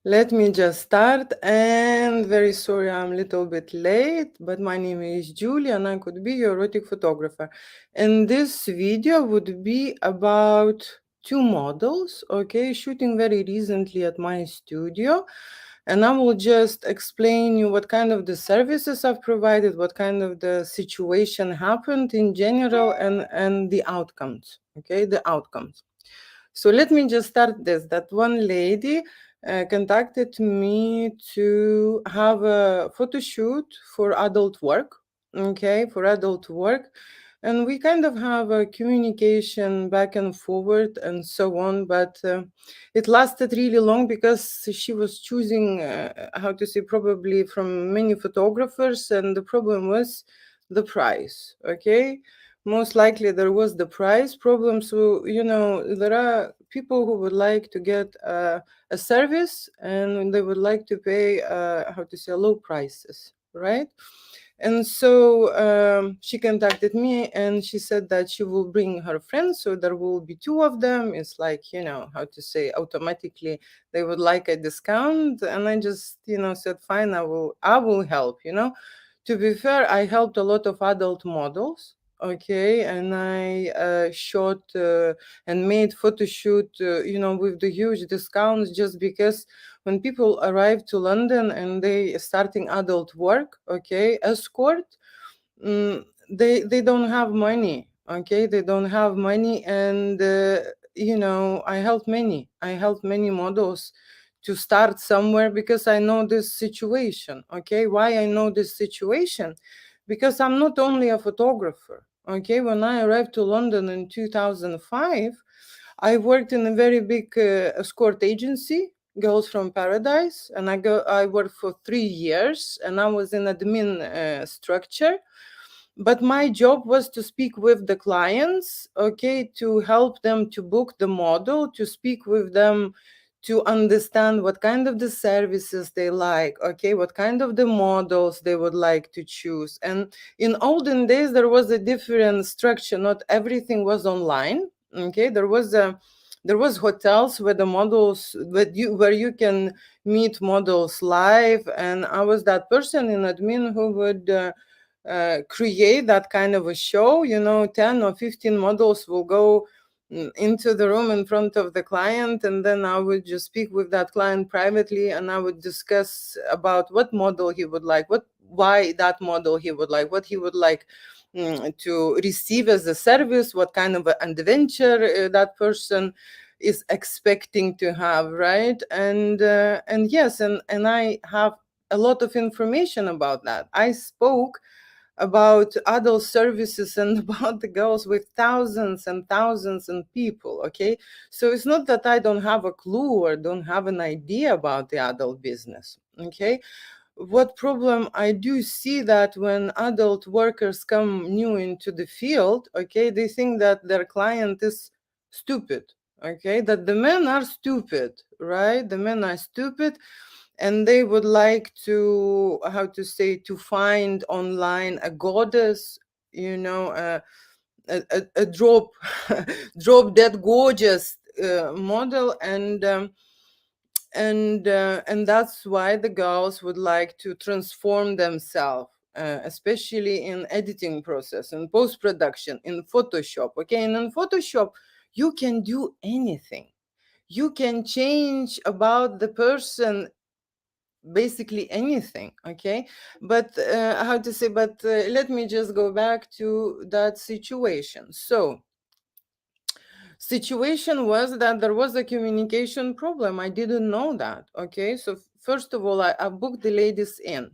Let me just start, and very sorry I'm a little bit late, but my name is Julia and I could be your erotic photographer. And this video would be about two models, okay, shooting very recently at my studio. And I will just explain you what kind of the services I've provided, what kind of the situation happened in general, and the outcomes, okay, the outcomes. So let me just start this, that one lady contacted me to have a photo shoot for adult work, okay, for adult work. And we kind of have a communication back and forward and so on, but it lasted really long because she was choosing, how to say, probably from many photographers, and the problem was the price, okay? Most likely there was the price problem. So there are people who would like to get a service, and they would like to pay how to say, low prices, right? And so she contacted me and she said that she will bring her friends, so there will be two of them. It's like, how to say, automatically they would like a discount. And I just said, fine, I will help. To be fair, I helped a lot of adult models, okay, and I shot and made photo shoot with the huge discounts, just because when people arrive to London and they starting adult work, okay, escort, they don't have money, okay, they don't have money. And I helped many models to start somewhere, because I know this situation. Okay, why I know this situation? Because I'm not only a photographer. Okay, when I arrived to London in 2005, I worked in a very big escort agency, Girls from Paradise, and I worked for 3 years, and I was in admin structure. But my job was to speak with the clients, okay, to help them to book the model, to speak with them, to understand what kind of the services they like, okay, what kind of the models they would like to choose. And in olden days there was a different structure. Not everything was online, okay. There was hotels where the models, where you can meet models live, and I was that person in admin who would create that kind of a show. 10 or 15 models will go into the room in front of the client, and then I would just speak with that client privately, and I would discuss about what model he would like, why that model he would like, what he would like to receive as a service, what kind of an adventure that person is expecting to have, right? And yes, and I have a lot of information about that. I spoke about adult services and about the girls with thousands and thousands of people, okay. So it's not that I don't have a clue or don't have an idea about the adult business, okay. What problem I do see, that when adult workers come new into the field, okay, they think that their client is stupid, okay, that the men are stupid, right? The men are stupid, and they would like to, how to say, to find online a goddess, a drop drop dead gorgeous model. And that's why the girls would like to transform themselves, especially in editing process and post-production in Photoshop, okay. And in Photoshop you can do anything. You can change about the person, basically anything, okay. But how to say, but let me just go back to that situation. So situation was that there was a communication problem. I didn't know that, okay. So first of all, I booked the ladies in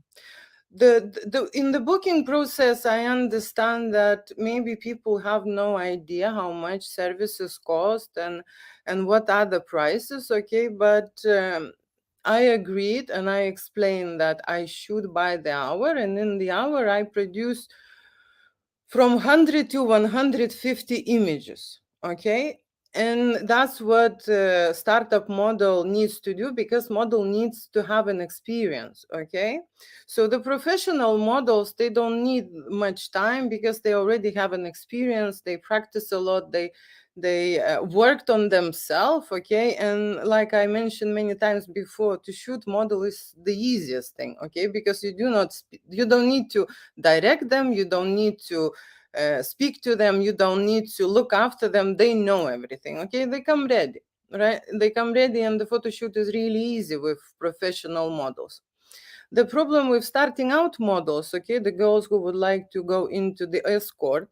in the booking process. I understand that maybe people have no idea how much services cost and what are the prices, okay. But I agreed and I explained that I shoot by the hour, and in the hour I produce from 100 to 150 images, okay. And that's what startup model needs to do, because model needs to have an experience. Okay, so the professional models, they don't need much time because they already have an experience, they practice a lot, they worked on themselves. Okay, and like I mentioned many times before, to shoot model is the easiest thing. Okay, because you don't need to direct them, you don't need to speak to them, you don't need to look after them, they know everything. Okay, they come ready, right? They come ready, and the photo shoot is really easy with professional models. The problem with starting out models, okay, the girls who would like to go into the escort,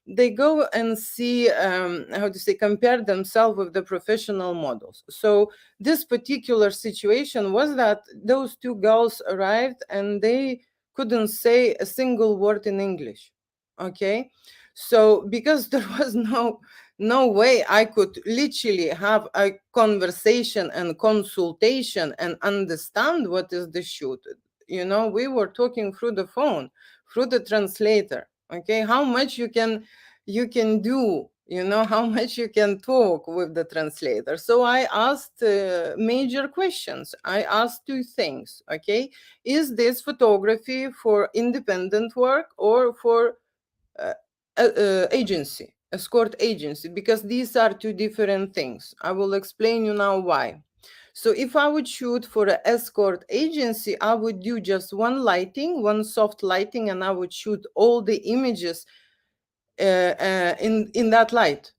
they go and see how to say, compare themselves with the professional models. So this particular situation was that those two girls arrived and they couldn't say a single word in English. Okay, so because there was no way I could literally have a conversation and consultation and understand what is the shoot. We were talking through the phone, through the translator. Okay, how much you can do, how much you can talk with the translator. So I asked major questions. I asked two things. Okay, is this photography for independent work or for uh, agency, escort agency? Because these are two different things. I will explain you now why. So if I would shoot for an escort agency, I would do just one lighting, one soft lighting, and I would shoot all the images in that light.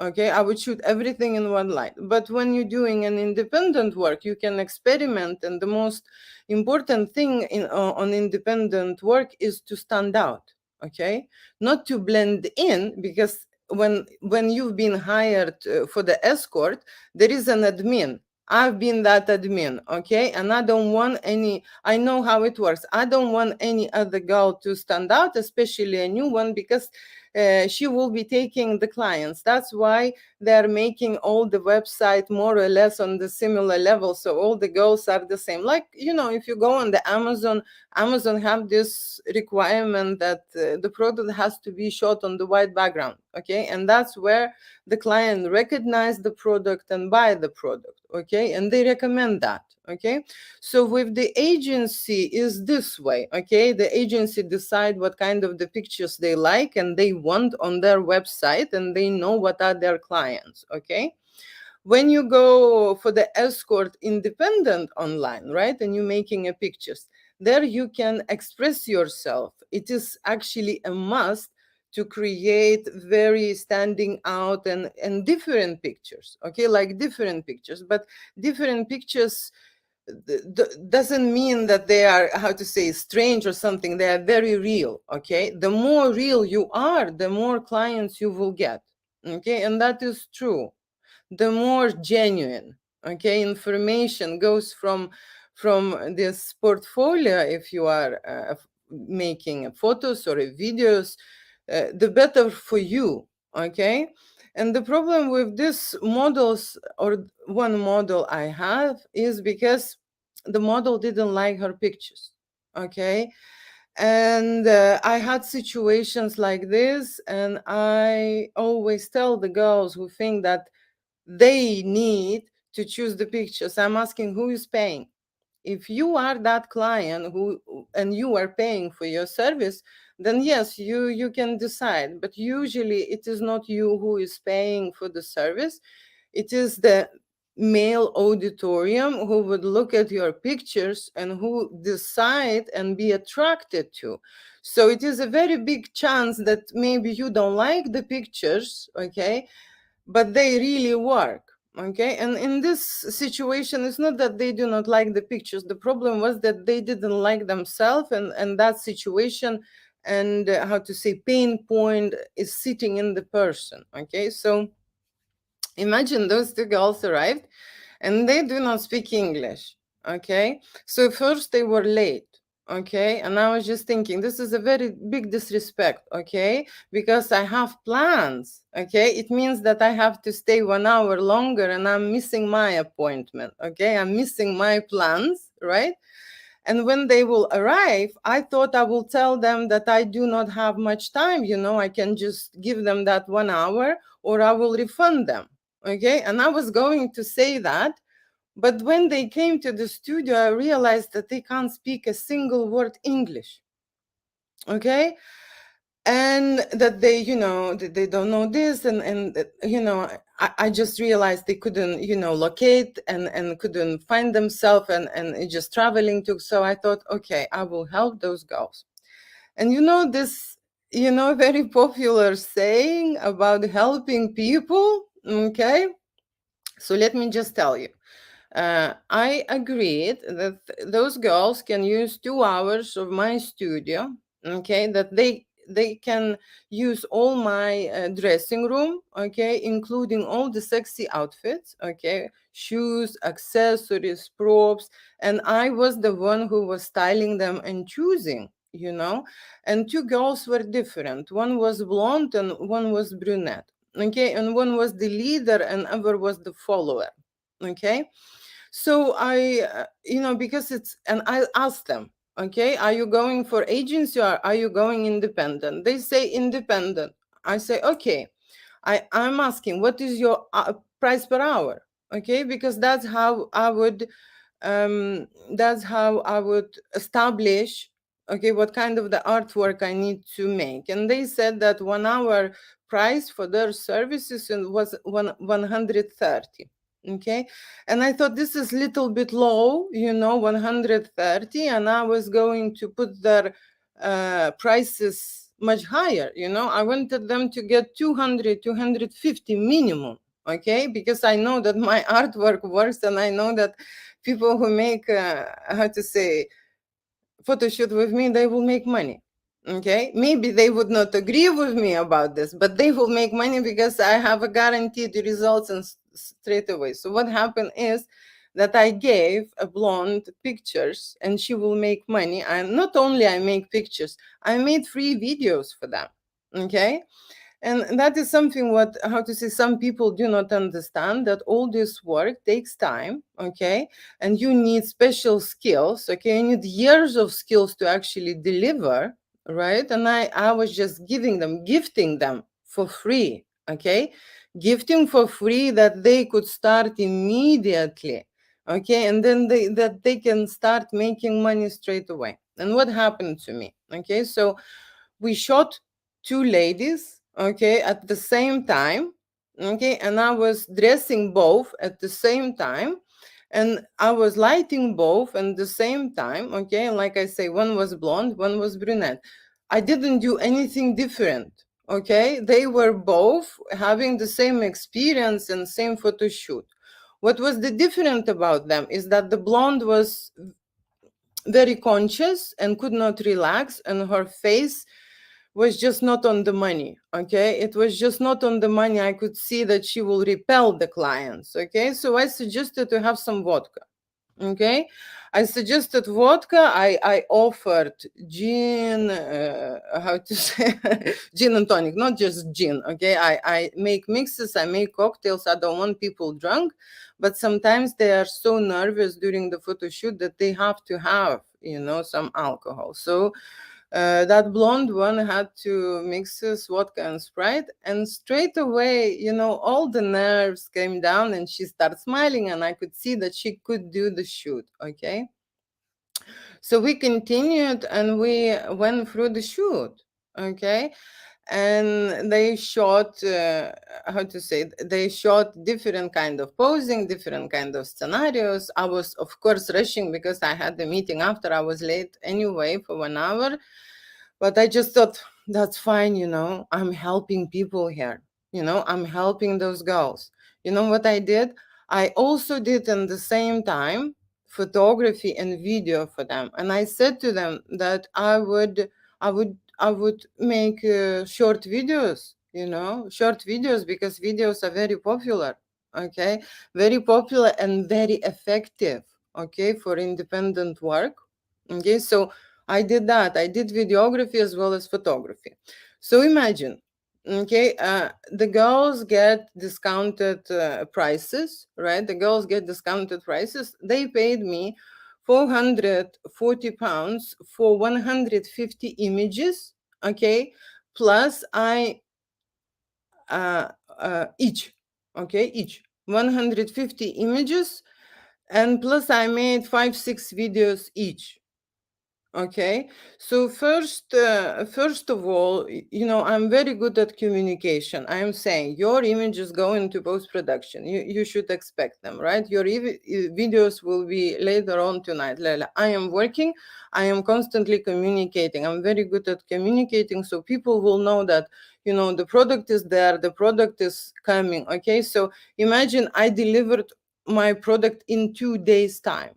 Okay, I would shoot everything in one light. But when you're doing an independent work, you can experiment, and the most important thing on independent work is to stand out. Okay, not to blend in, because when you've been hired for the escort, there is an admin. I've been that admin. Okay, and I know how it works. I don't want any other girl to stand out, especially a new one, because she will be taking the clients. That's why they're making all the website more or less on the similar level, so all the girls are the same. Like, if you go on the Amazon have this requirement that the product has to be shot on the white background. Okay, and that's where the client recognize the product and buy the product. Okay, and they recommend that. Okay, so with the agency is this way. Okay, the agency decide what kind of the pictures they like and they want on their website, and they know what are their clients. Okay, when you go for the escort independent online, right, and you're making a pictures, there you can express yourself. It is actually a must to create very standing out and different pictures. Okay, like different pictures, but different pictures doesn't mean that they are, how to say, strange or something. They are very real. Okay, the more real you are, the more clients you will get. Okay, and that is true. The more genuine, okay, information goes from this portfolio, if you are making photos or videos, the better for you. Okay, and the problem with these models, or one model I have, is because the model didn't like her pictures. Okay, and I had situations like this, and I always tell the girls who think that they need to choose the pictures, I'm asking, who is paying? If you are that client who and you are paying for your service, then yes, you can decide. But usually it is not you who is paying for the service. It is the male auditorium who would look at your pictures and who decide and be attracted to. So it is a very big chance that maybe you don't like the pictures. Okay, but they really work. Okay, and in this situation, it's not that they do not like the pictures. The problem was that they didn't like themselves, and that situation, and how to say, pain point is sitting in the person. Okay, so imagine those two girls arrived and they do not speak English. Okay, so first they were late. Okay, and I was just thinking, this is a very big disrespect. Okay, because I have plans. Okay, it means that I have to stay 1 hour longer and I'm missing my appointment. Okay, I'm missing my plans, right? And when they will arrive, I thought I will tell them that I do not have much time. I can just give them that 1 hour, or I will refund them. Okay, and I was going to say that, but when they came to the studio, I realized that they can't speak a single word English. Okay, and that they, they don't know this, and I just realized they couldn't, locate and couldn't find themselves, and it just traveling took. So I thought, okay, I will help those girls. And this, very popular saying about helping people. Okay, so let me just tell you. I agreed that those girls can use 2 hours of my studio. Okay, that they can use all my dressing room. Okay, including all the sexy outfits. Okay, shoes, accessories, props, and I was the one who was styling them and choosing. And 2 girls were different. One was blonde and one was brunette. Okay, and one was the leader and other was the follower. Okay, so because and I asked them, okay, are you going for agency or are you going independent? They say independent. I say, okay, I'm asking, what is your price per hour? Okay, because that's how I would establish, okay, what kind of the artwork I need to make. And they said that 1 hour price for their services was 130. Okay, and I thought this is little bit low, 130, and I was going to put their prices much higher. I wanted them to get 200, 250 minimum. Okay, because I know that my artwork works, and I know that people who make how to say photo shoot with me, they will make money. Okay, maybe they would not agree with me about this, but they will make money because I have a guaranteed results and straight away. So what happened is that I gave a blonde pictures and she will make money. And not only I make pictures, I made free videos for them. Okay, and that is something what, how to say, some people do not understand, that all this work takes time. Okay, and you need special skills. Okay, you need years of skills to actually deliver, right? And I was just gifting them for free. Okay, gifting for free that they could start immediately. Okay, and then they can start making money straight away. And what happened to me? Okay, so we shot 2 ladies, okay, at the same time. Okay, and I was dressing both at the same time, and I was lighting both at the same time. Okay, and like I say, one was blonde, one was brunette. I didn't do anything different. Okay, they were both having the same experience and same photo shoot. What was the different about them is that the blonde was very conscious and could not relax, and her face was just not on the money. Okay, it was just not on the money. I could see that she will repel the clients. Okay, so I suggested to have some vodka. Okay, I suggested vodka. I offered gin, how to say, gin and tonic, not just gin. Okay, I make mixes, I make cocktails. I don't want people drunk, but sometimes they are so nervous during the photo shoot that they have to have, some alcohol. So that blonde one had to mix this vodka and Sprite, and straight away, all the nerves came down, and she started smiling, and I could see that she could do the shoot. Okay, so we continued, and we went through the shoot. Okay, and they shot how to say, they shot different kind of posing, different kind of scenarios. I was of course rushing because I had the meeting after. I was late anyway for 1 hour, but I just thought, that's fine. I'm helping people here. I'm helping those girls. You know what I did? I also did in the same time photography and video for them, and I said to them that I would make short videos. Short videos, because videos are very popular. Okay, very popular and very effective. Okay, for independent work. Okay, so I did that. I did videography as well as photography. So imagine, okay, the girls get discounted prices, right? The girls get discounted prices. They paid me £440 for 150 images, okay, plus I each. okay, each 150 images, and plus I made 5-6 videos each. Okay, so first of all, I'm very good at communication. I am saying your images go into post production. You should expect them, right? Your videos will be later on tonight, Leila. I am working. I am constantly communicating. I'm very good at communicating, so people will know that the product is there, the product is coming. Okay, so imagine I delivered my product in 2 days' time.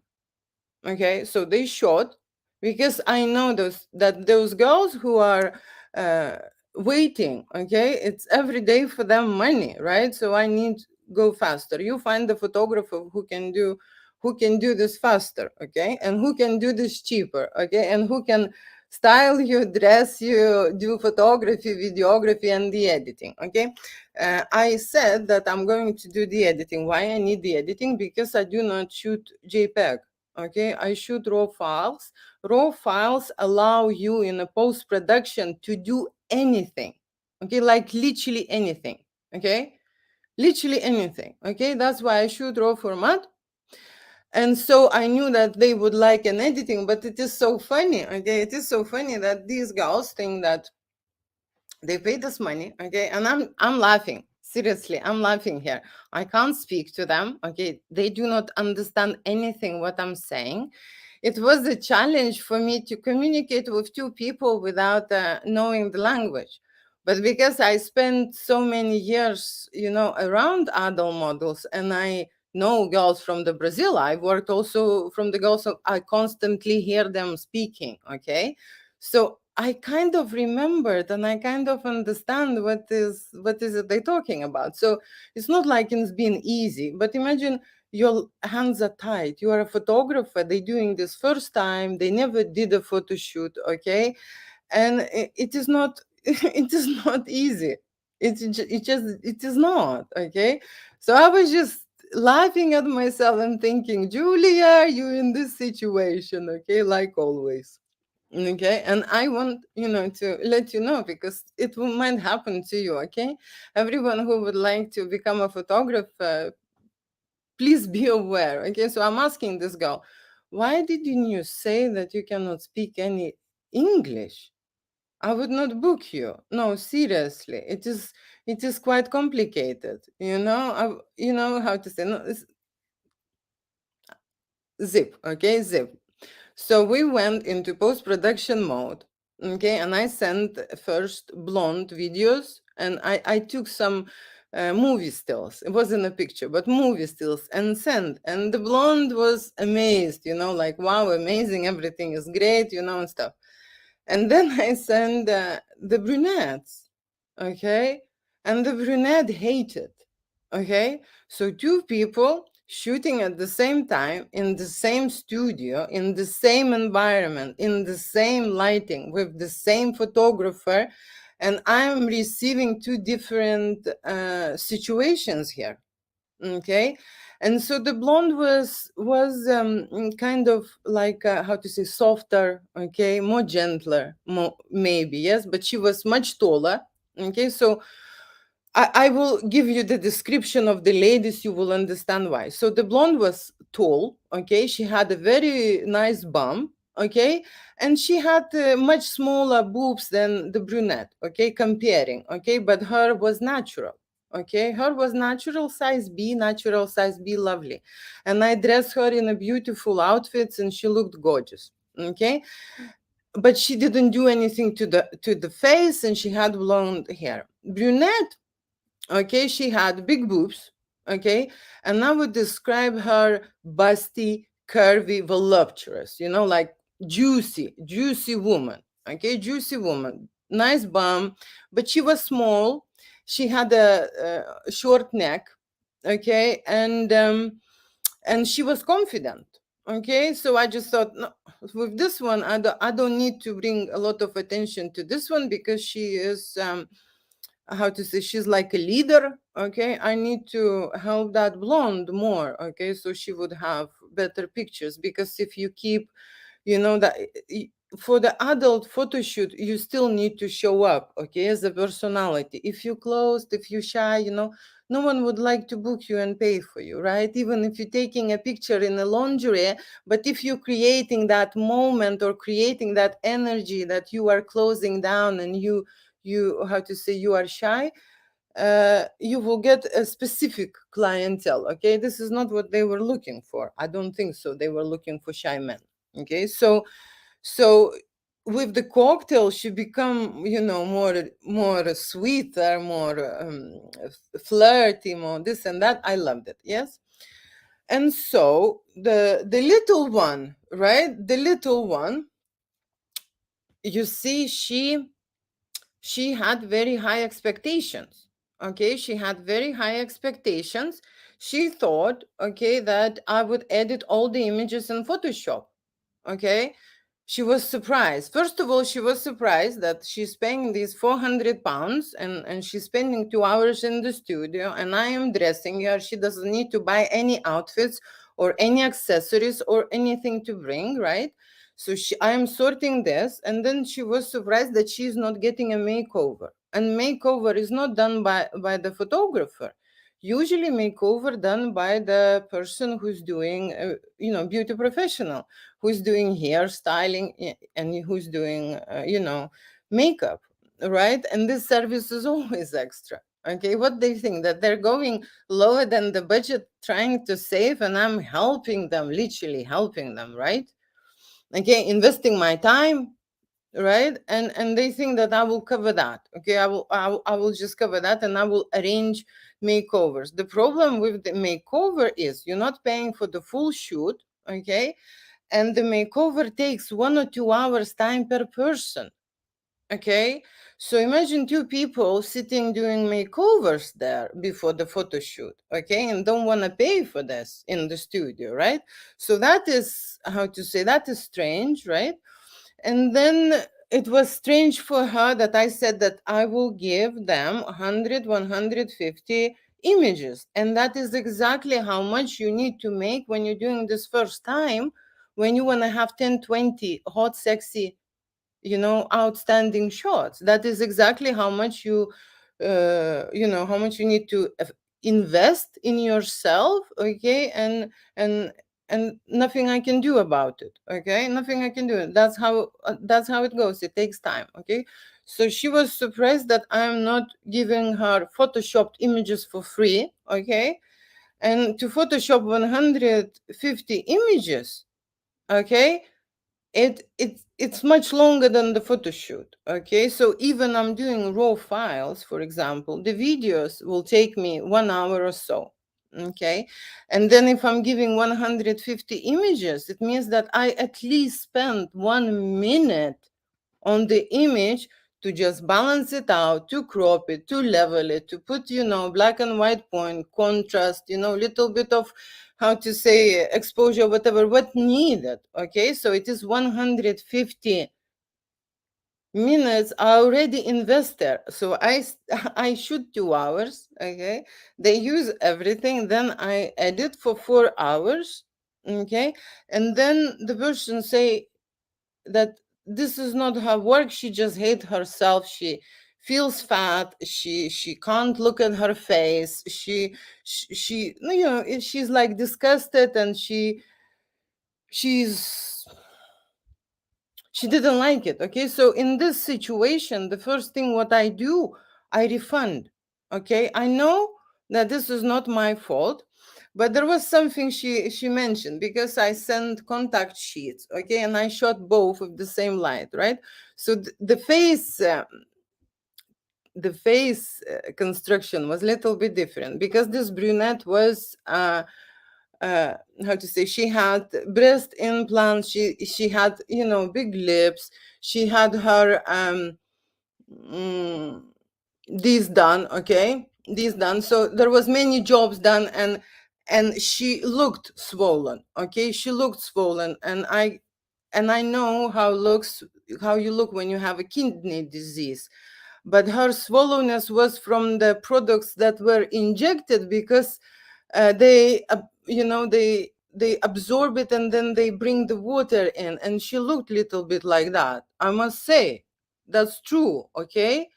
Okay, so they shot, because I know those girls who are uh, waiting. Okay, it's every day for them money, right? So I need go faster. You find the photographer who can do this faster, okay, and who can do this cheaper, okay, and who can style you, dress you, do photography, videography, and the editing. Okay, I said that I'm going to do the editing. Why I need the editing? Because I do not shoot JPEG. Okay, I shoot raw files. Raw files allow you in a post-production to do anything. Okay, like literally anything. Okay, literally anything. Okay, that's why I shoot raw format. And so I knew that they would like an editing, but it is so funny. Okay, it is so funny that these girls think that they paid us money. Okay, and I'm laughing. Seriously, I'm laughing here. I can't speak to them. Okay, they do not understand anything what I'm saying. It was a challenge for me to communicate with two people without knowing the language. But because I spent so many years, around adult models, and I know girls from the Brazil, I've worked also from the girls. I constantly hear them speaking. Okay, so I kind of remembered and I kind of understand what is it they're talking about. So it's not like it's been easy, but imagine your hands are tied. You are a photographer. They're doing this first time. They never did a photo shoot, okay? And it is not it is not easy. It is not, okay? So I was just laughing at myself and thinking, Julia, you in this situation, okay? Like always. Okay, and I want to let you know, because might happen to you. Okay, everyone who would like to become a photographer, please be aware. Okay, so I'm asking this girl, why didn't you say that you cannot speak any English? I would not book you. No, seriously, it is quite complicated. You know how to say, no, zip. Okay, zip. So we went into post-production mode, okay, and I sent first blonde videos, and I took some movie stills. It wasn't a picture, but movie stills, and sent. And the blonde was amazed, like, wow, amazing, everything is great, and stuff. And then I sent the brunettes, okay, and the brunette hated, okay. So two people shooting at the same time in the same studio, in the same environment, in the same lighting, with the same photographer, and I'm receiving two different situations here. Okay, and so the blonde was kind of like how to say, softer, okay, more gentler, more maybe, yes, but she was much taller. Okay, so I will give you the description of the ladies. You will understand why. So the blonde was tall. Okay, she had a very nice bum. Okay, and she had much smaller boobs than the brunette. Okay, comparing. Okay, but her was natural. Okay, her was natural size B, lovely, and I dressed her in a beautiful outfits, and she looked gorgeous. Okay, but she didn't do anything to the face, and she had blonde hair. Brunette, okay, she had big boobs, okay, and I would describe her busty, curvy, voluptuous, like juicy woman. Okay, juicy woman, nice bum, but she was small. She had a short neck, okay, and she was confident. Okay, so I just thought, no, with this one, I don't need to bring a lot of attention to this one, because she is how to say, she's like a leader. Okay, I need to help that blonde more. Okay, so she would have better pictures, because if you keep, that for the adult photo shoot, you still need to show up, okay, as a personality. If you closed, if you shy, no one would like to book you and pay for you, right? Even if you're taking a picture in a lingerie, but if you're creating that moment or creating that energy that you are closing down and you how to say, you are shy, you will get a specific clientele. Okay, this is not what they were looking for. I don't think so. They were looking for shy men. Okay, so with the cocktail, she become, more sweeter, more flirty, more this and that. I loved it. Yes. And so the little one, right? The little one, you see, she had very high expectations. Okay, she had very high expectations. She thought, okay, that I would edit all the images in Photoshop. Okay, she was surprised. First of all, she was surprised that she's paying these 400 pounds and she's spending 2 hours in the studio, and I am dressing her. She doesn't need to buy any outfits or any accessories or anything to bring, right? So I am sorting this, and then she was surprised that she's not getting a makeover. And makeover is not done by the photographer. Usually, makeover done by the person who's doing, beauty professional, who's doing hairstyling, and who's doing, makeup, right? And this service is always extra. Okay, what they think that they're going lower than the budget, trying to save, and I'm helping them, literally helping them, right? Okay, investing my time, right? And they think that I will cover that. Okay, I will just cover that, and I will arrange makeovers. The problem with the makeover is you're not paying for the full shoot. Okay, and the makeover takes 1 or 2 hours time per person. Okay, so imagine two people sitting doing makeovers there before the photo shoot. Okay, and don't want to pay for this in the studio, right? So that is, how to say, that is strange, right? And then it was strange for her that I said that I will give them 100, 150 images. And that is exactly how much you need to make when you're doing this first time, when you want to have 10, 20 hot, sexy, outstanding shots. That is exactly how much how much you need to invest in yourself. Okay, and nothing I can do about it. Okay, nothing I can do. That's how it goes. It takes time. Okay, so she was surprised that I'm not giving her photoshopped images for free. Okay, and to photoshop 150 images, okay, it's much longer than the photo shoot. Okay, so even I'm doing raw files, for example, the videos will take me 1 hour or so. Okay, and then if I'm giving 150 images, it means that I at least spend 1 minute on the image to just balance it out, to crop it, to level it, to put, black and white point, contrast, little bit of, how to say, exposure, whatever, what needed. Okay, so it is 150 minutes I already invest there. So I shoot 2 hours. Okay, they use everything, then I edit for 4 hours. Okay, and then the person say that this is not her work. She just hates herself. She feels fat. She can't look at her face. She she's like disgusted, and she didn't like it. Okay, so in this situation, the first thing what I do, I refund. Okay, I know that this is not my fault, but there was something she mentioned, because I sent contact sheets. Okay, and I shot both with the same light, right? So the face construction was a little bit different, because this brunette was how to say, she had breast implants, she had, big lips, she had her mm, these done. Okay, these done, so there was many jobs done, and she looked swollen. Okay, she looked swollen, and I know how you look when you have a kidney disease. But her swollenness was from the products that were injected, because they absorb it, and then they bring the water in, and she looked a little bit like that. I must say, that's true. Okay,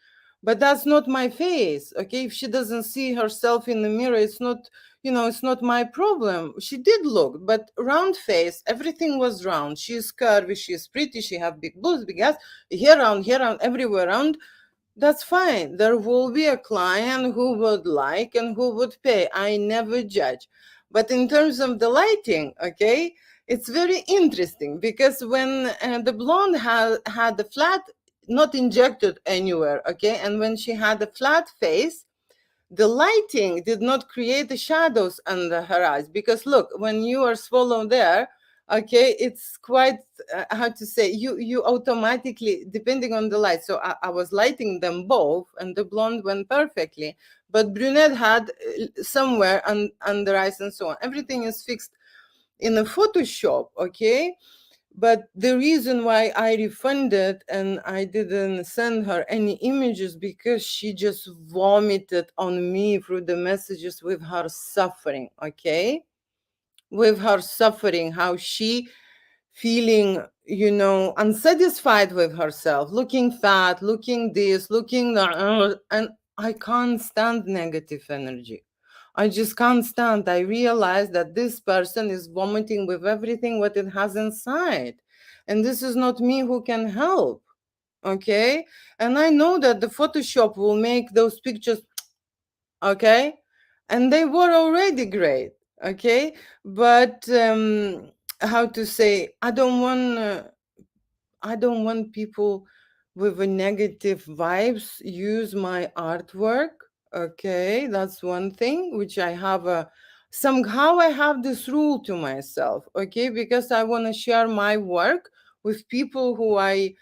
but that's not my face. Okay, if she doesn't see herself in the mirror, it's not, it's not my problem. She did look, but round face, everything was round. She's curvy, she's pretty, she have big boobs, big ass, here round, everywhere round. That's fine. There will be a client who would like and who would pay. I never judge. But in terms of the lighting, okay, it's very interesting because when the blonde had the flat, not injected anywhere, okay, and when she had a flat face, the lighting did not create the shadows under her eyes. Because look, when you are swollen there, okay, it's quite how to say, you automatically, depending on the light. So I was lighting them both, and the blonde went perfectly, but brunette had somewhere under eyes and so on. Everything is fixed in a Photoshop, okay. But the reason why I refunded and I didn't send her any images, because she just vomited on me through the messages with her suffering, okay? With her suffering, how she feeling, unsatisfied with herself, looking fat, looking this, looking that, and I can't stand negative energy. I just can't stand. I realize that this person is vomiting with everything what it has inside. And this is not me who can help. Okay? And I know that the Photoshop will make those pictures, okay? And they were already great, okay? But how to say, I don't want people with a negative vibes use my artwork. Okay, that's one thing which I have a somehow I have this rule to myself. Okay, because I want to share my work with people who I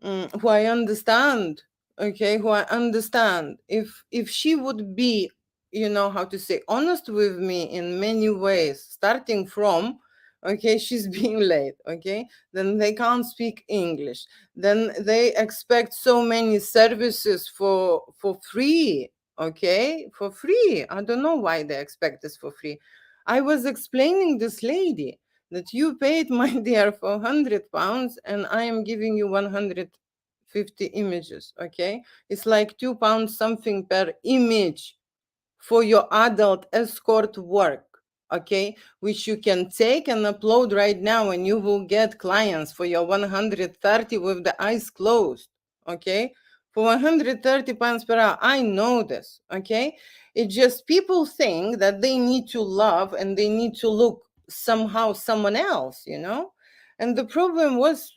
understand. Okay, who I understand. If she would be, how to say, honest with me in many ways, starting from, okay, she's being late, okay, then they can't speak English, then they expect so many services for free, okay, for free. I don't know why they expect this for free. I was explaining this lady that you paid, my dear, for £100, and I am giving you 150 images, okay? It's like £2 something per image for your adult escort work, okay? Which you can take and upload right now, and you will get clients for your 130 with the eyes closed, okay? For 130 pounds per hour. I know this, okay? It's just people think that they need to love and they need to look somehow someone else, And the problem was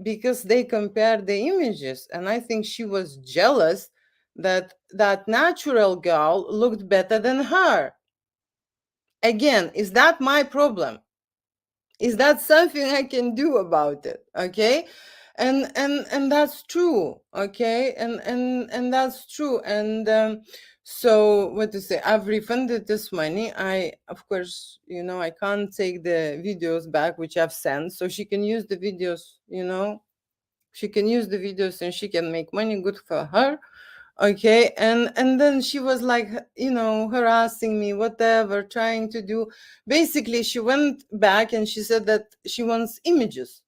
because they compared the images, and I think she was jealous that that natural girl looked better than her. Again, is that my problem? Is that something I can do about it? Okay, and that's true. Okay, and that's true. And so what to say? I've refunded this money. I, of course, I can't take the videos back which I've sent, so she can use the videos. She can use the videos and she can make money. Good for her. Okay, and then she was like, harassing me, whatever, trying to do. Basically, she went back and she said that she wants images.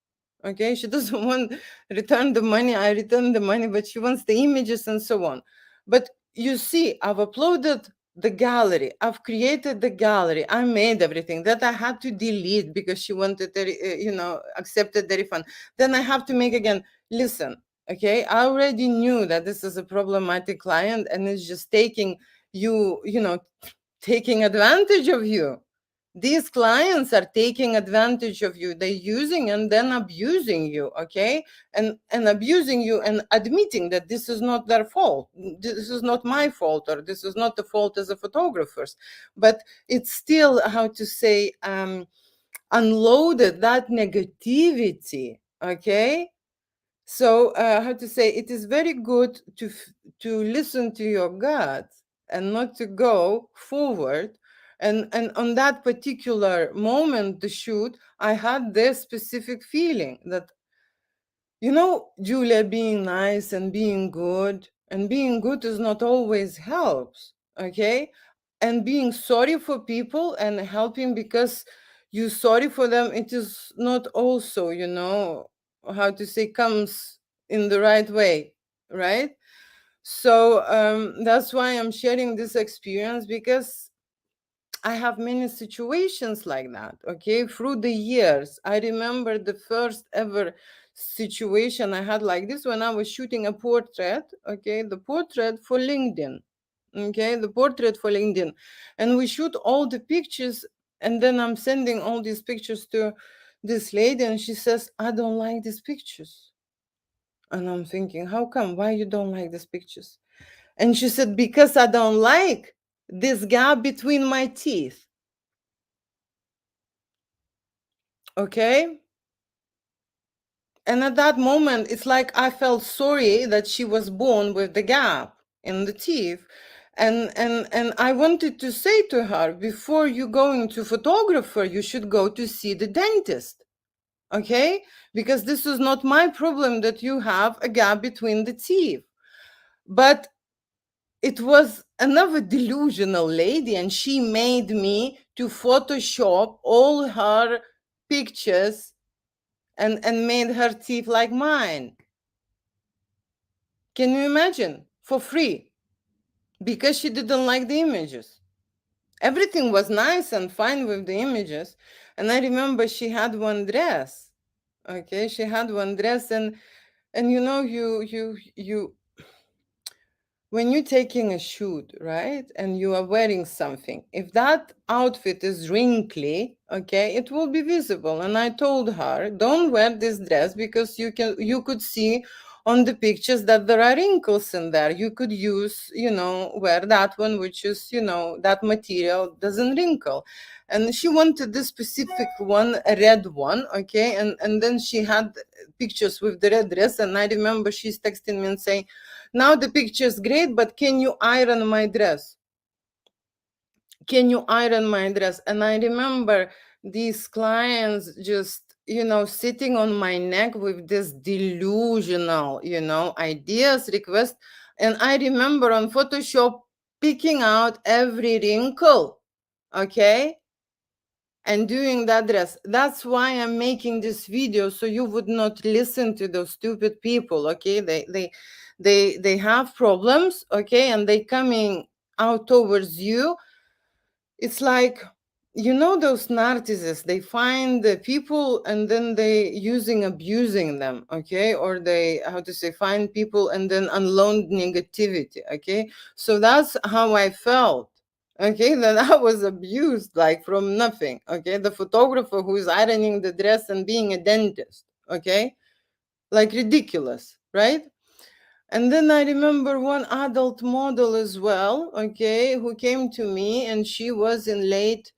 Okay, she doesn't want return the money. I returned the money, but she wants the images and so on. But you see, I've uploaded the gallery, I've created the gallery, I made everything that I had to delete because she wanted to, accepted the refund. Then I have to make again. Listen, okay, I already knew that this is a problematic client and it's just taking taking advantage of you. These clients are taking advantage of you. They're using and then abusing you, okay? And abusing you and admitting that this is not their fault. This is not my fault, or this is not the fault as a photographers. But it's still, how to say, unloaded that negativity, okay? So how to say, it is very good to listen to your gut and not to go forward. And on that particular moment, the shoot, I had this specific feeling that, Julia, being nice and being good is not always helps, okay? And being sorry for people and helping because you sorry for them, it is not also, how to say, comes in the right way, right? So that's why I'm sharing this experience, because I have many situations like that, okay, through the years. I remember the first ever situation I had like this when I was shooting a portrait, okay, the portrait for LinkedIn, okay, the portrait for LinkedIn. And we shoot all the pictures, and then I'm sending all these pictures to this lady, and she says, I don't like these pictures. And I'm thinking, how come? Why you don't like these pictures? And she said, because I don't like this gap between my teeth. Okay. And at that moment, it's like I felt sorry that she was born with the gap in the teeth. And I wanted to say to her, before you go into photographer, you should go to see the dentist. Okay? Because this is not my problem that you have a gap between the teeth. But it was another delusional lady, and she made me to Photoshop all her pictures and made her teeth like mine. Can you imagine? For free. Because she didn't like the images. Everything was nice and fine with the images. And I remember she had one dress. Okay, she had one dress, and you know, you when you're taking a shoot, right, and you are wearing something, if that outfit is wrinkly, okay, it will be visible. And I told her, don't wear this dress, because you could see on the pictures that there are wrinkles in there. You could use, wear that one, which is, that material doesn't wrinkle. And she wanted this specific one, a red one, okay, and then she had pictures with the red dress. And I remember she's texting me and saying, now the picture is great, but can you iron my dress? Can you iron my dress? And I remember these clients just, sitting on my neck with this delusional, ideas, request. And I remember on Photoshop picking out every wrinkle, okay? And doing that dress. That's why I'm making this video, so you would not listen to those stupid people, okay? They have problems, okay, and they coming out towards you. It's like, those narcissists, they find the people and then they abusing them, okay, or they, how to say, find people and then unload negativity, okay. So that's how I felt, okay, that I was abused, like, from nothing, okay. The photographer who is ironing the dress and being a dentist, okay, like, ridiculous, right? And then I remember one adult model as well, okay, who came to me, and she was in late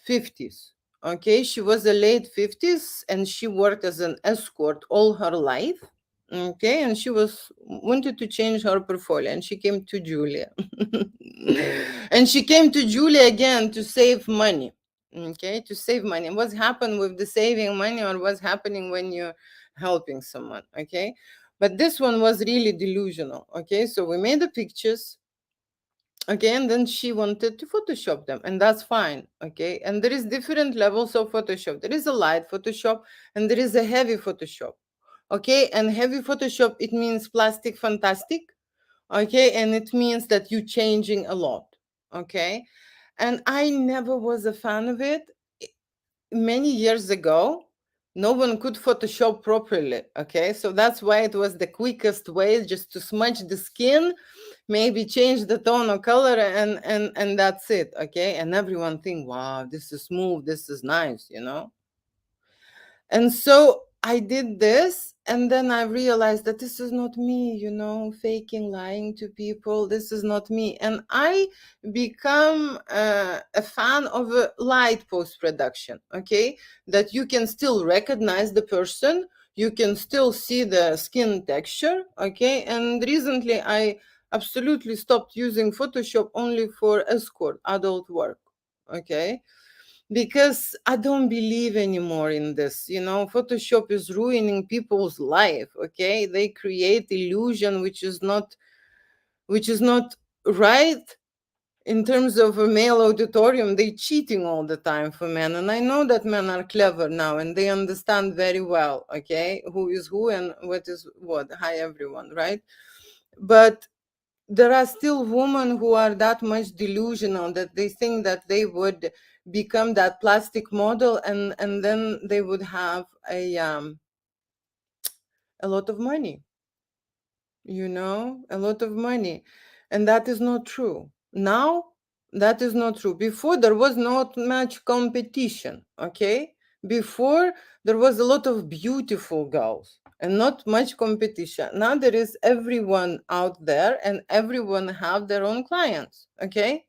50s, okay. She was a late 50s, and she worked as an escort all her life, okay. And she wanted to change her portfolio, and she came to Julia. And she came to Julia again to save money, okay, to save money. What's happened with the saving money, or what's happening when you're helping someone, okay. But this one was really delusional, okay. So we made the pictures, okay, and then she wanted to Photoshop them, and that's fine, okay. And there is different levels of Photoshop. There is a light Photoshop, and there is a heavy Photoshop, okay. And heavy Photoshop, it means plastic fantastic, okay, and it means that you're changing a lot, okay. And I never was a fan of it. Many years ago, no one could Photoshop properly, okay. So that's why it was the quickest way, just to smudge the skin, maybe change the tone of color, and that's it, okay. And everyone think, wow, this is smooth, this is nice, And so I did this, and then I realized that this is not me, faking, lying to people. This is not me. And I become a fan of a light post-production, okay? That you can still recognize the person, you can still see the skin texture, okay? And recently I absolutely stopped using Photoshop only for escort adult work, okay? Because I don't believe anymore in this. Photoshop is ruining people's life, okay? They create illusion which is not right. In terms of a male auditorium, they cheating all the time for men. And I know that men are clever now, and they understand very well, okay, who is who and what is what. Hi everyone, right? But there are still women who are that much delusional that they think that they would become that plastic model, and then they would have a lot of money, a lot of money. And that is not true. Now, that is not true. Before, there was not much competition, okay? Before, there was a lot of beautiful girls and not much competition. Now there is everyone out there, and everyone have their own clients, okay?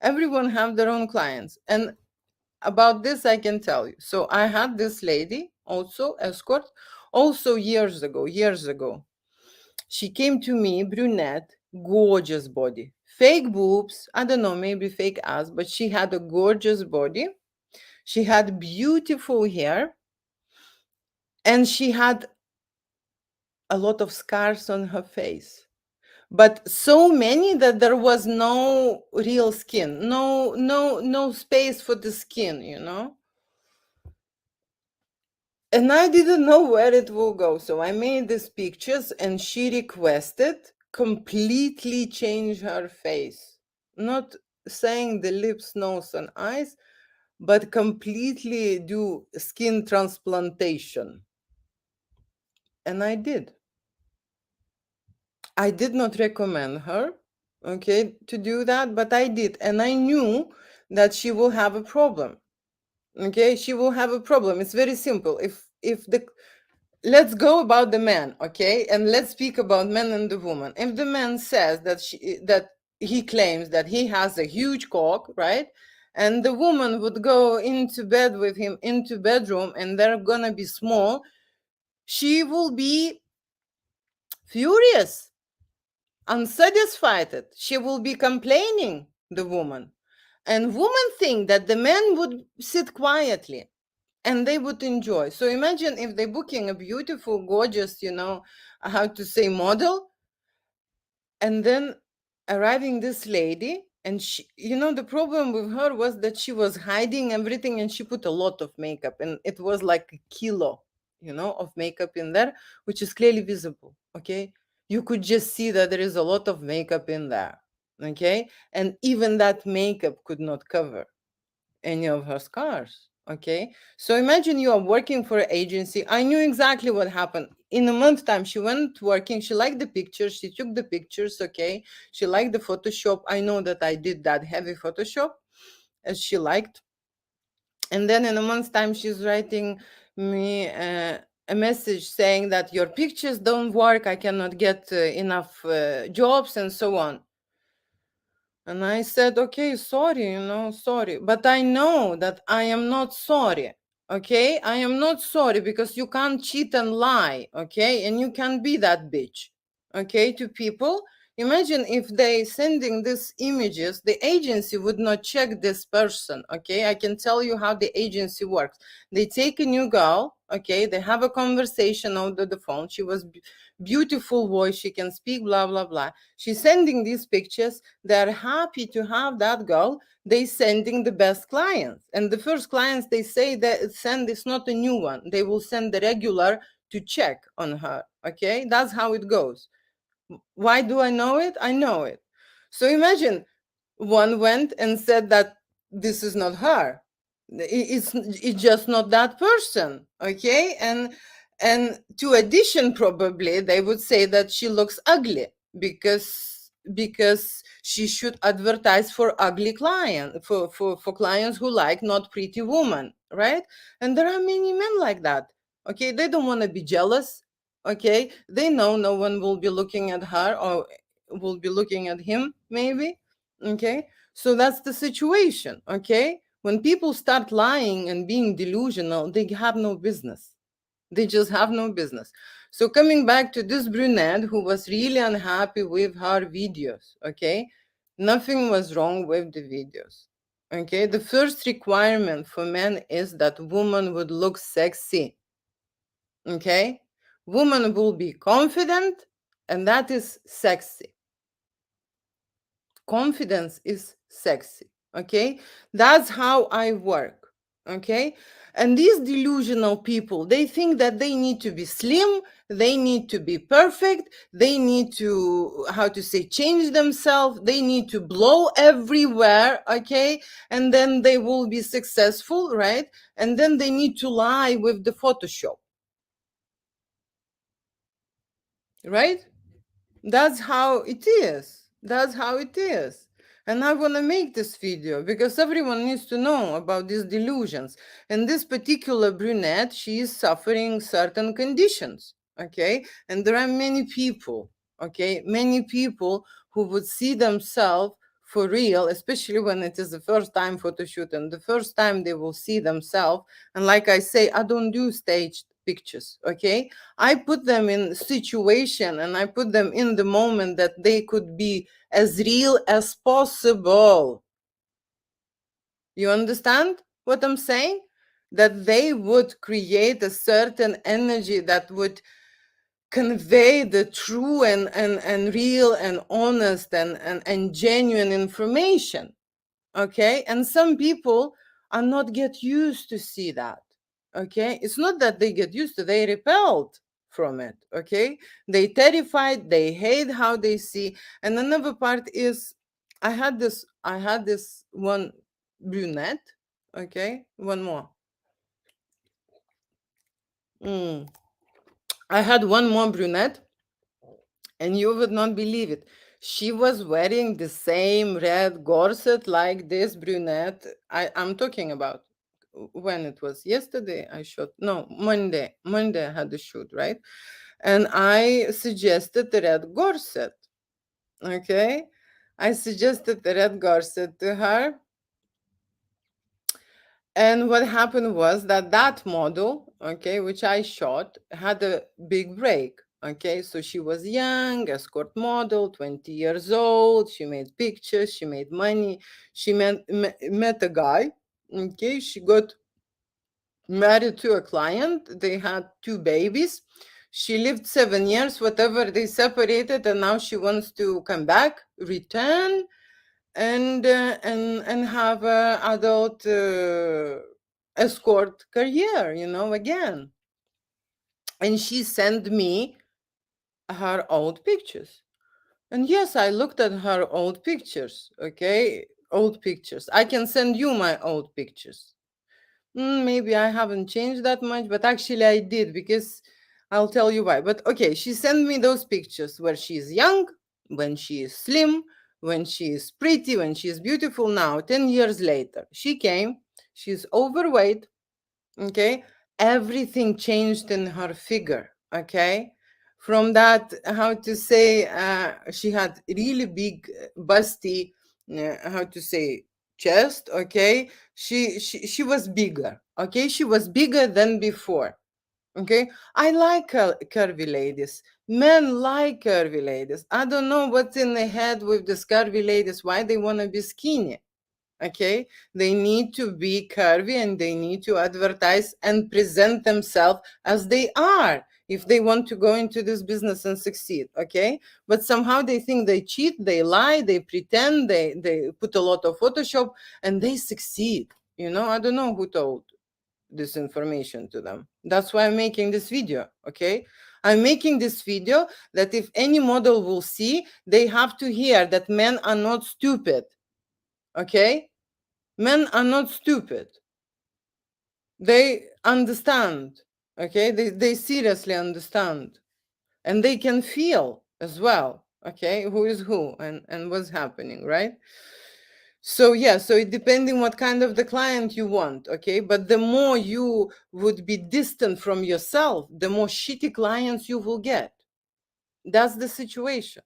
Everyone have their own clients. And about this, I can tell you. So I had this lady, also escort, also years ago. She came to me, brunette, gorgeous body, fake boobs, I don't know, maybe fake ass, but she had a gorgeous body. She had beautiful hair, and she had a lot of scars on her face. But so many that there was no real skin, no space for the skin. And I didn't know where it will go. So I made these pictures, and she requested completely change her face. Not saying the lips, nose, and eyes, but completely do skin transplantation. And I did. I did not recommend her, okay, to do that, but I did. And I knew that she will have a problem. Okay, she will have a problem. It's very simple. If the Let's go about the man, okay, and let's speak about men and the woman. If the man says that he claims that he has a huge cock, right, and the woman would go into bed with him, into bedroom, and they're gonna be small, she will be furious, unsatisfied. She will be complaining, the woman. And women think that the man would sit quietly and they would enjoy. So imagine if they're booking a beautiful, gorgeous, how to say, model, and then arriving this lady, and she, the problem with her was that she was hiding everything, and she put a lot of makeup, and it was like a kilo, of makeup in there, which is clearly visible, okay? You could just see that there is a lot of makeup in there, okay? And even that makeup could not cover any of her scars, okay? So imagine you are working for an agency. I knew exactly what happened. In a month time, she went working. She liked the pictures. She took the pictures, okay? She liked the Photoshop. I know that I did that heavy Photoshop as she liked. And then in a month's time, she's writing me a message saying that your pictures don't work. I cannot get enough jobs and so on. And I said, okay, sorry, sorry. But I know that I am not sorry. Okay. I am not sorry, because you can't cheat and lie. Okay. And you can be that bitch. Okay. To people. Imagine if they sending these images, the agency would not check this person. Okay. I can tell you how the agency works. They take a new girl. Okay. They have a conversation over the phone. She was beautiful voice. She can speak, blah, blah, blah. She's sending these pictures. They're happy to have that girl. They sending the best clients. And the first clients, they say that send is not a new one. They will send the regular to check on her. Okay. That's how it goes. Why do I know it? I know it. So imagine one went and said that this is not her. It's just not that person. Okay. And to addition, probably they would say that she looks ugly because she should advertise for ugly client, for clients who like not pretty woman, right? And there are many men like that. Okay. They don't want to be jealous. Okay. They know no one will be looking at her, or will be looking at him, maybe. Okay. So that's the situation. Okay. When people start lying and being delusional, they have no business. They just have no business. So coming back to this brunette who was really unhappy with her videos, okay? Nothing was wrong with the videos. Okay, the first requirement for men is that woman would look sexy. Okay, woman will be confident, and that is sexy. Confidence is sexy. Okay, that's how I work. Okay, and these delusional people, they think that they need to be slim, they need to be perfect, they need to, how to say, change themselves, they need to blow everywhere, okay, and then they will be successful, right? And then they need to lie with the Photoshop, right? That's how it is. That's how it is. And I want to make this video because everyone needs to know about these delusions. And this particular brunette, she is suffering certain conditions. Okay. And there are many people, okay, many people who would see themselves for real, especially when it is the first time photo shoot and the first time they will see themselves. And like I say, I don't do staged pictures. Okay, I put them in situation and I put them in the moment that they could be as real as possible. You understand what I'm saying? That they would create a certain energy that would convey the true and real and honest and genuine information. Okay, and some people are not get used to see that. Okay, it's not that they get used to, they repelled from it. Okay, they terrified, they hate how they see. And another part is, I had this one brunette. Okay, one more. I had one more brunette, and you would not believe it. She was wearing the same red corset like this brunette I'm talking about. When it was yesterday, I shot, no, Monday I had the shoot, right? And I suggested the red corset. Okay, I suggested the red corset to her. And what happened was that that model, okay, which I shot, had a big break. Okay, so she was young, escort model, 20 years old. She made pictures, she made money. She met a guy. Okay, she got married to a client. They had 2 babies. She lived 7 years, whatever, they separated, and now she wants to come back, return, and have a adult escort career, again. And she sent me her old pictures. And yes, I looked at her old pictures. Okay, old pictures. I can send you my old pictures. Maybe I haven't changed that much, but actually I did, because I'll tell you why. But okay, she sent me those pictures where she's young, when she is slim, when she is pretty, when she is beautiful. Now, 10 years later, she came, she's overweight. Okay, everything changed in her figure. Okay, from that, how to say, she had really big, busty, how to say, chest. Okay, she was bigger. Okay, she was bigger than before. Okay, I like curvy ladies. Men like curvy ladies. I don't know what's in the head with these curvy ladies, why they want to be skinny. Okay, they need to be curvy and they need to advertise and present themselves as they are if they want to go into this business and succeed. Okay, but somehow they think they cheat, they lie, they pretend, they put a lot of Photoshop, and they succeed. I don't know who told this information to them. That's why I'm making this video. Okay, I'm making this video that if any model will see, they have to hear that men are not stupid. Okay, men are not stupid. They understand. Okay, they seriously understand, and they can feel as well. Okay, who is who and what's happening, right? So yeah, so it depending what kind of the client you want. Okay, but the more you would be distant from yourself, the more shitty clients you will get. That's the situation.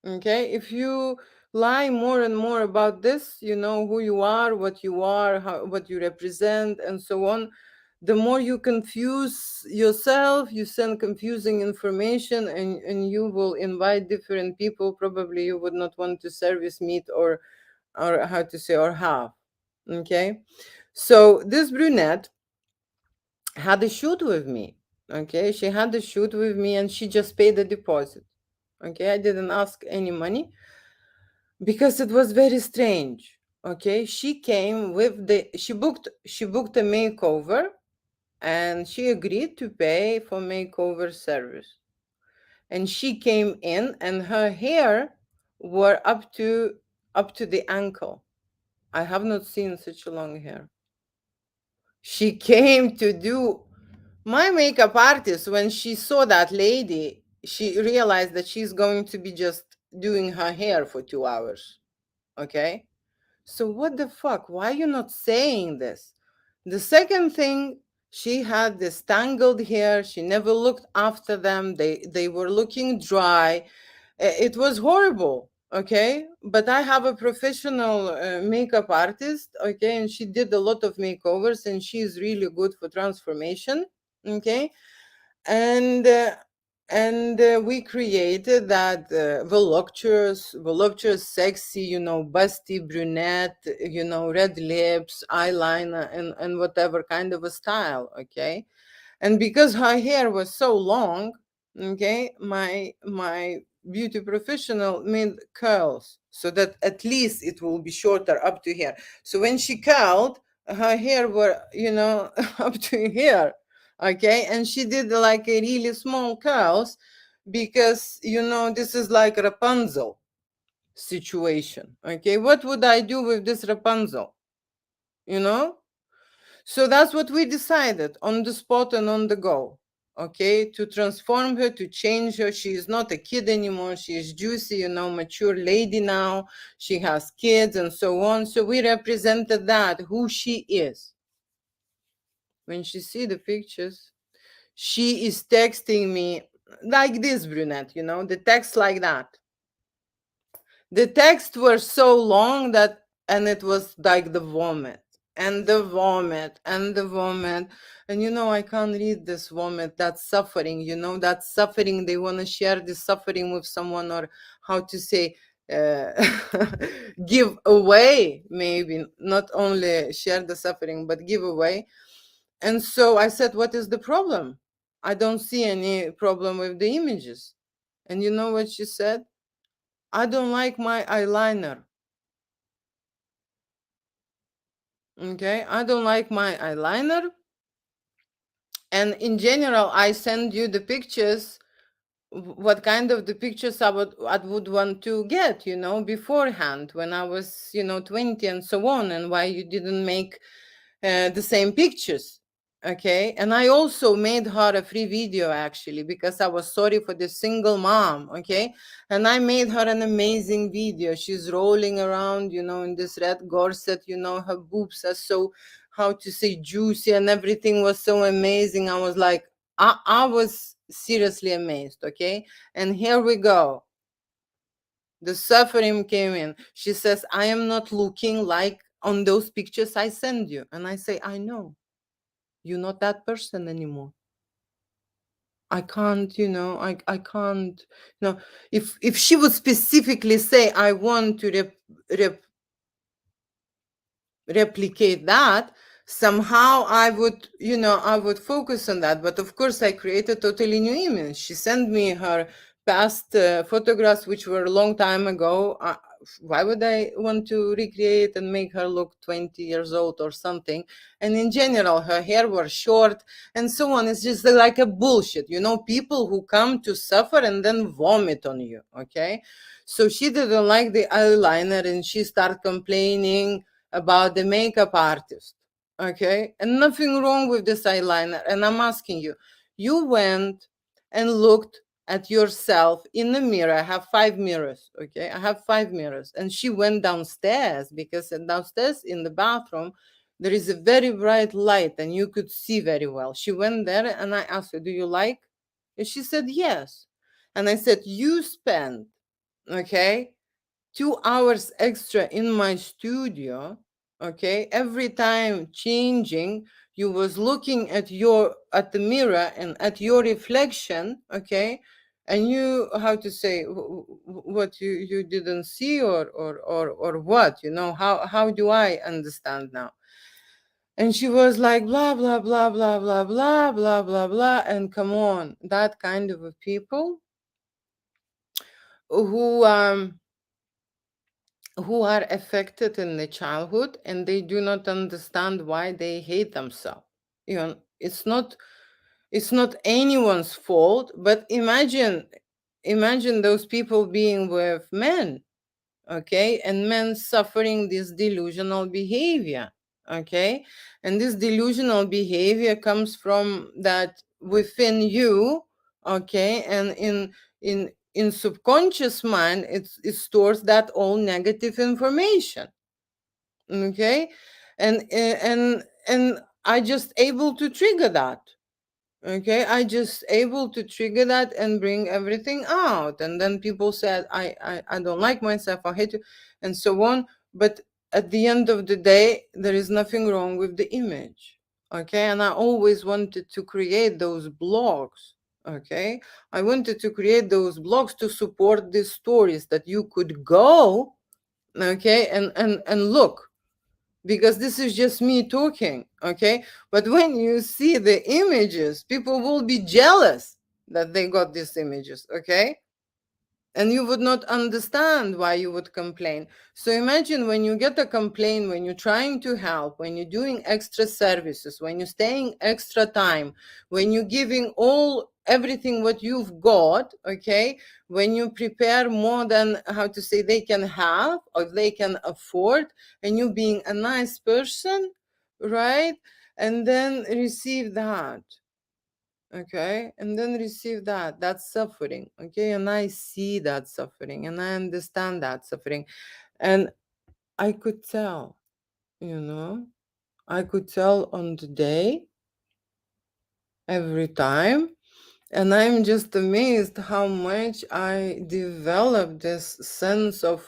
Okay, if you lie more and more about this, who you are, what you are, what you represent, and so on, the more you confuse yourself, you send confusing information, and you will invite different people. Probably you would not want to service meet or how to say, or have. Okay, so this brunette had a shoot with me. Okay, she had a shoot with me, and she just paid the deposit. Okay, I didn't ask any money because it was very strange. Okay, she came with she booked a makeover, and she agreed to pay for makeover service. And she came in, and her hair were up to the ankle. I have not seen such a long hair. She came to do my makeup artist. When she saw that lady, she realized that she's going to be just doing her hair for 2 hours. Okay, so what the fuck? Why are you not saying this? The second thing, she had this tangled hair. She never looked after them. They were looking dry. It was horrible. Okay, but I have a professional makeup artist. Okay, and she did a lot of makeovers, and she's really good for transformation. Okay, and we created that voluptuous, sexy, busty brunette, red lips, eyeliner, and whatever kind of a style. Okay, and because her hair was so long, okay, my beauty professional made curls so that at least it will be shorter up to here. So when she curled, her hair were up to here. Okay, and she did like a really small curls, because this is like Rapunzel situation. Okay, what would I do with this Rapunzel? you know so that's what we decided on the spot and on the go. Okay, to transform her, to change her. She is not a kid anymore. She is juicy, mature lady now. She has kids and so on. So we represented that, who she is. When she see the pictures, she is texting me like this, brunette, the text like that. The text were so long that, and it was like the vomit and the vomit and the vomit. And I can't read this vomit. That suffering, that suffering. They want to share this suffering with someone, or how to say, uh, give away, maybe not only share the suffering, but give away. And so I said, what is the problem? I don't see any problem with the images. And you know what she said? I don't like my eyeliner. Okay, I don't like my eyeliner. And in general, I send you the pictures, what kind of the pictures I would want to get, beforehand, when I was, 20 and so on, and why you didn't make the same pictures. Okay, and I also made her a free video, actually, because I was sorry for the single mom. Okay, and I made her an amazing video. She's rolling around, in this red corset. Her boobs are so, how to say, juicy, and everything was so amazing. I was like, I was seriously amazed. Okay, and here we go. The suffering came in. She says, I am not looking like on those pictures I send you. And I say, I know. You're not that person anymore. I can't, I can't, if she would specifically say, I want to replicate that, somehow I would focus on that. But of course, I created a totally new image. She sent me her past photographs, which were a long time ago. Why would I want to recreate and make her look 20 years old or something? And in general, her hair was short and so on. It's just like a bullshit, people who come to suffer and then vomit on you. Okay, so she didn't like the eyeliner, and she started complaining about the makeup artist. Okay, and nothing wrong with this eyeliner. And I'm asking you, you went and looked at yourself in the mirror. I have 5 mirrors. Okay, I have 5 mirrors. And she went downstairs, because downstairs in the bathroom there is a very bright light and you could see very well. She went there, and I asked her, do you like? And she said yes. And I said, you spent, okay, 2 hours extra in my studio. Okay, every time changing, you was looking at the mirror and at your reflection. Okay, and you, how to say, what you didn't see, or what, how do I understand now? And she was like, blah blah blah blah blah blah blah blah blah. And come on, that kind of people who who are affected in the childhood and they do not understand why they hate themselves. You know, it's not anyone's fault, but imagine those people being with men, okay, and men suffering this delusional behavior, okay, and this delusional behavior comes from that within you, okay, and in subconscious mind it stores that all negative information, okay, and I just able to trigger that, okay, I just able to trigger that and bring everything out, and then people said I don't like myself, I hate you, and so on. But at the end of the day, there is nothing wrong with the image, okay, and I always wanted to create those blogs, okay, I wanted to create those blogs to support these stories that you could go, okay, and look, because this is just me talking, okay, but when you see the images, people will be jealous that they got these images, okay, and you would not understand why you would complain. So imagine when you get a complaint, when you're trying to help, when you're doing extra services, when you're staying extra time, when you're giving all everything what you've got, okay, when you prepare more than how to say they can have or they can afford, and you being a nice person, right, and then receive that, okay, and then receive that's suffering, okay, and I see that suffering and I understand that suffering, and I could tell, you know, I could tell on the day every time, and I'm just amazed how much I developed this sense of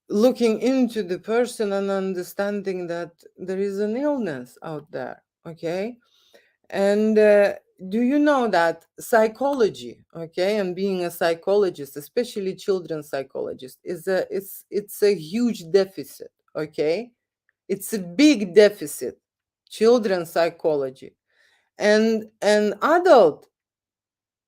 looking into the person and understanding that there is an illness out there, okay. And do you know that psychology, okay, and being a psychologist, especially children's psychologist, it's a huge deficit, okay? It's a big deficit, children's psychology, and adult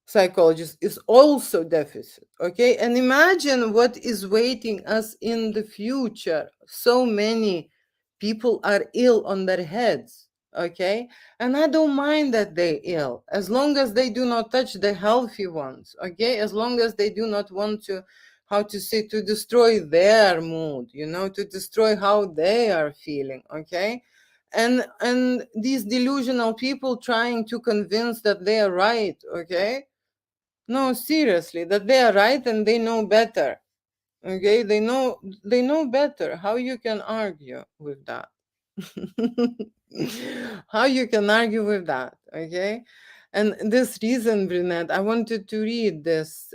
psychologist is also deficit, okay, and imagine what is waiting us in the future. So many people are ill on their heads, okay, and I don't mind that they ill as long as they do not touch the healthy ones, okay, as long as they do not want to, how to say, to destroy their mood, you know, to destroy how they are feeling, okay, and these delusional people trying to convince that they are right, okay, no, seriously, that they are right and they know better. Okay, they know better. How you can argue with that? How you can argue with that? Okay, and this reason, Brunette, I wanted to read this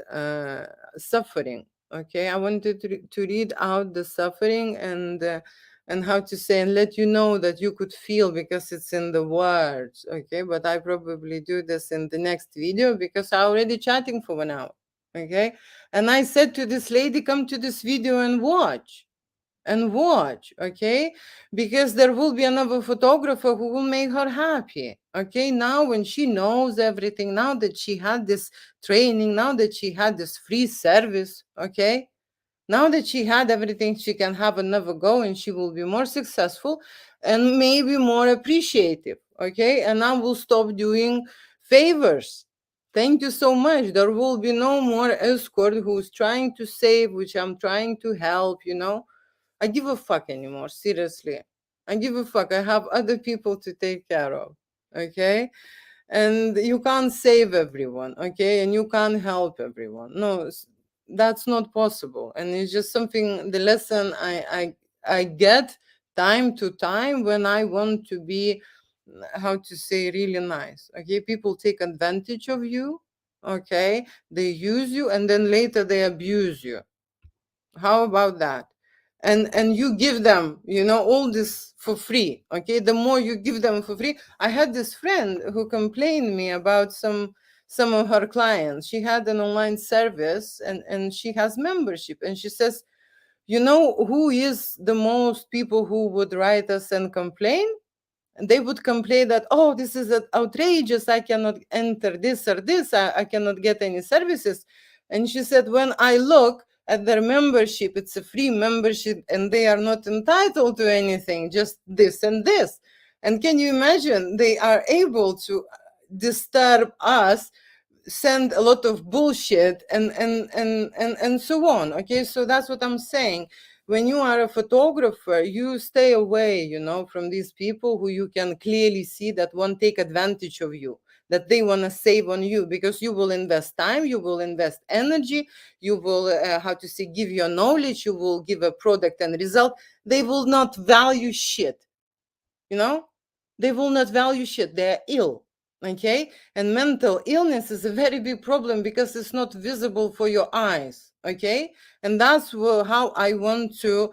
suffering. Okay, I wanted to read out the suffering and how to say and let you know that you could feel because it's in the words. Okay, but I probably do this in the next video because I already chatting for 1 hour. Okay, and I said to this lady, come to this video and watch, okay, because there will be another photographer who will make her happy, okay. Now when she knows everything, now that she had this training, now that she had this free service, okay, now that she had everything, she can have another go and she will be more successful and maybe more appreciative, okay, and I will stop doing favors. Thank you so much. There will be no more escort who's trying to save, which I'm trying to help, you know. I give a fuck anymore, seriously. I give a fuck. I have other people to take care of, okay? And you can't save everyone, okay? And you can't help everyone. No, that's not possible. And it's just something, the lesson I get time to time when I want to be, how to say, really nice, okay? People take advantage of you, okay? They use you and then later they abuse you. How about that? And you give them, you know, all this for free, okay? The more you give them for free. I had this friend who complained me about some of her clients. She had an online service and she has membership, and she says, you know who is the most people who would write us and complain? And they would complain that, oh, this is outrageous, I cannot enter this or this, I cannot get any services. And she said, when I look, at their membership. It's a free membership and they are not entitled to anything, just this and this. And can you imagine, they are able to disturb us, send a lot of bullshit and so on. Okay, so that's what I'm saying. When you are a photographer, you stay away, you know, from these people who you can clearly see that want to take advantage of you, that they want to save on you, because you will invest time, you will invest energy, you will how to say, give your knowledge, you will give a product and result. They will not value shit, you know, they will not value shit. They're ill. Okay, and mental illness is a very big problem because it's not visible for your eyes. Okay, and that's how I want to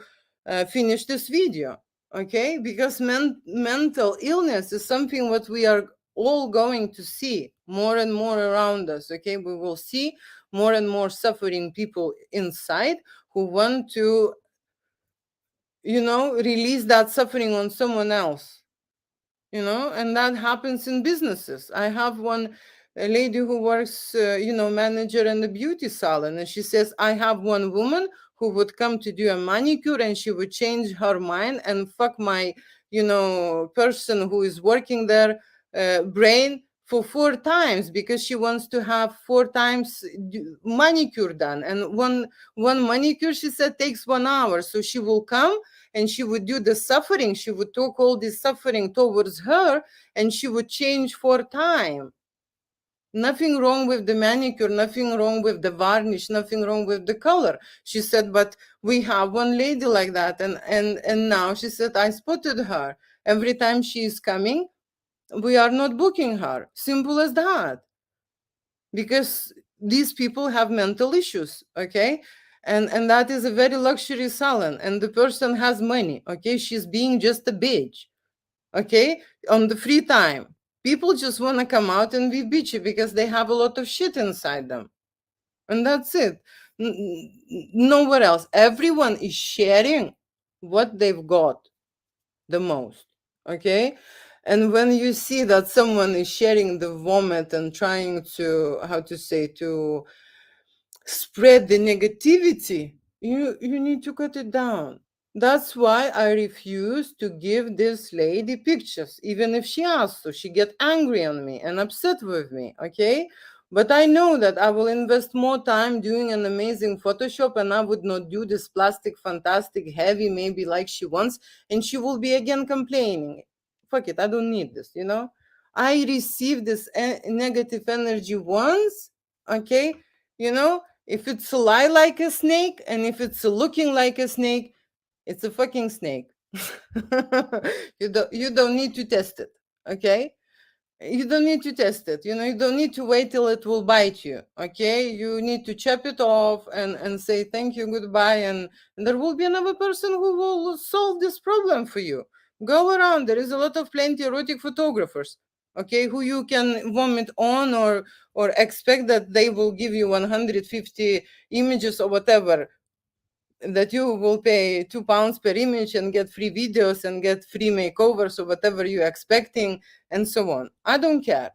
finish this video. Okay, because mental illness is something what we are all going to see more and more around us. Okay, we will see more and more suffering people inside who want to, you know, release that suffering on someone else, you know. And that happens in businesses. I have one lady who works, you know, manager in the beauty salon, and she says, I have one woman who would come to do a manicure and she would change her mind and fuck my, you know, person who is working there brain for 4 times, because she wants to have 4 times manicure done. And one manicure, she said, takes 1 hour. So she will come and she would do the suffering, she would talk all this suffering towards her, and she would change 4 times. Nothing wrong with the manicure, nothing wrong with the varnish, nothing wrong with the color. She said, but we have one lady like that, and now she said, I spotted her. Every time she is coming, we are not booking her. Simple as that. Because these people have mental issues, okay? And that is a very luxury salon, and the person has money, okay? She's being just a bitch, okay? On the free time, people just want to come out and be bitchy because they have a lot of shit inside them, and that's it. Nowhere else. Everyone is sharing what they've got the most, okay? And when you see that someone is sharing the vomit and trying to, how to say, to spread the negativity, you need to cut it down. That's why I refuse to give this lady pictures, even if she asks to. She get angry on me and upset with me, okay? But I know that I will invest more time doing an amazing Photoshop, and I would not do this plastic, fantastic, heavy, maybe like she wants, and she will be again complaining. Fuck it, I don't need this, you know? I received this negative energy once, okay? You know, if it's a lie like a snake, and if it's a looking like a snake, it's a fucking snake. You don't need to test it, okay? You don't need to test it. You know, you don't need to wait till it will bite you, okay? You need to chop it off and say thank you, goodbye, and there will be another person who will solve this problem for you. Go around. There is a lot of plenty erotic photographers, okay, who you can vomit on, or expect that they will give you 150 images or whatever, that you will pay £2 per image and get free videos and get free makeovers or whatever you're expecting, and so on. I don't care.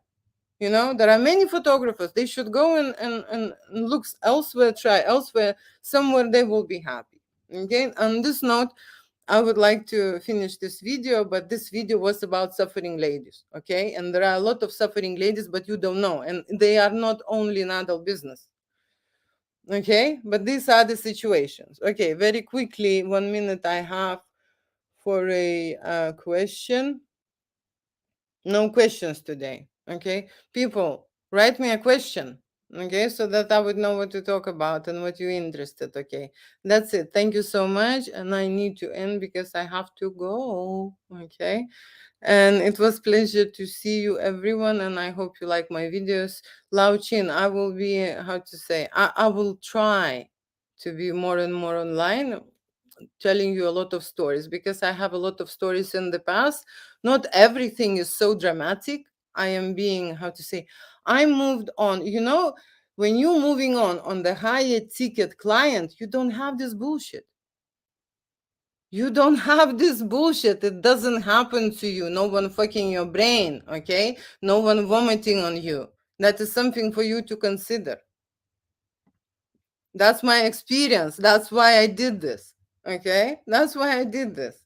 You know, there are many photographers. They should go and look elsewhere, try elsewhere. Somewhere they will be happy. Okay, on this note, I would like to finish this video, but this video was about suffering ladies, okay? And there are a lot of suffering ladies, but you don't know. And they are not only in adult business. Okay, but these are the situations. Okay, very quickly, 1 minute I have for a question. No questions today. Okay, people, write me a question. Okay, so that I would know what to talk about and what you're interested. Okay, that's it. Thank you so much, and I need to end because I have to go. Okay, and it was pleasure to see you, everyone, and I hope you like my videos. Lao Chin, I will be, how to say, I will try to be more and more online, telling you a lot of stories, because I have a lot of stories in the past. Not everything is so dramatic. I am being, how to say, I moved on. You know, when you're moving on the higher ticket client, you don't have this bullshit. You don't have this bullshit. It doesn't happen to you. No one fucking your brain, okay? No one vomiting on you. That is something for you to consider. That's my experience. That's why I did this. Okay? That's why I did this.